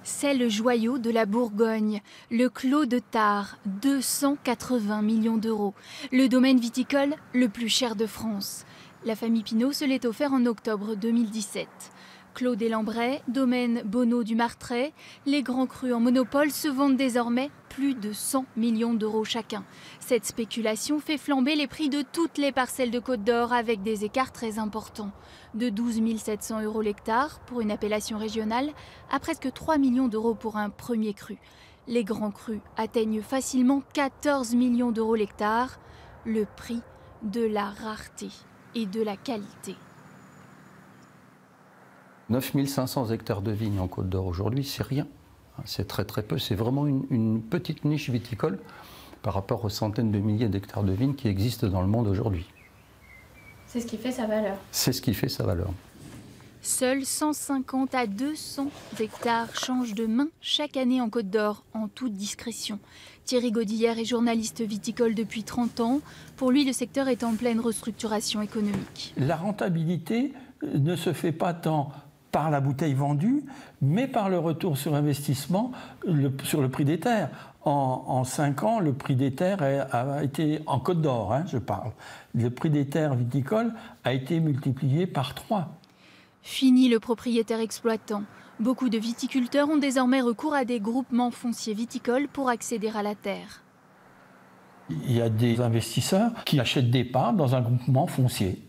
C'est le joyau de la Bourgogne, le Clos de Tare, 280 millions d'euros. Le domaine viticole le plus cher de France. La famille Pinault se l'est offert en octobre 2017. Clos des Lambrais, domaine Bonneau du Martray, les grands crus en monopole se vendent désormais plus de 100 millions d'euros chacun. Cette spéculation fait flamber les prix de toutes les parcelles de Côte d'Or avec des écarts très importants. De 12 700 euros l'hectare pour une appellation régionale à presque 3 millions d'euros pour un premier cru. Les grands crus atteignent facilement 14 millions d'euros l'hectare, le prix de la rareté et de la qualité. 9 500 hectares de vignes en Côte d'Or aujourd'hui, c'est rien. C'est très très peu. C'est vraiment une petite niche viticole par rapport aux centaines de milliers d'hectares de vignes qui existent dans le monde aujourd'hui. C'est ce qui fait sa valeur. C'est ce qui fait sa valeur. Seuls 150 à 200 hectares changent de main chaque année en Côte d'Or, en toute discrétion. Thierry Godillère est journaliste viticole depuis 30 ans. Pour lui, le secteur est en pleine restructuration économique. La rentabilité ne se fait pas tant par la bouteille vendue, mais par le retour sur investissement sur le prix des terres. En 5 ans, le prix des terres a été, en Côte d'Or, je parle, le prix des terres viticoles a été multiplié par 3. Fini le propriétaire exploitant. Beaucoup de viticulteurs ont désormais recours à des groupements fonciers viticoles pour accéder à la terre. Il y a des investisseurs qui achètent des parts dans un groupement foncier,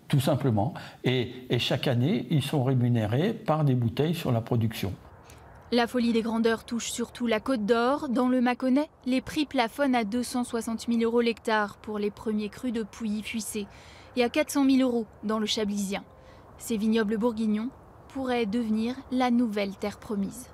tout simplement. Et chaque année, ils sont rémunérés par des bouteilles sur la production. La folie des grandeurs touche surtout la Côte d'Or. Dans le Mâconnais, les prix plafonnent à 260 000 euros l'hectare pour les premiers crus de Pouilly-Fuissé et à 400 000 euros dans le Chablisien. Ces vignobles bourguignons pourraient devenir la nouvelle terre promise.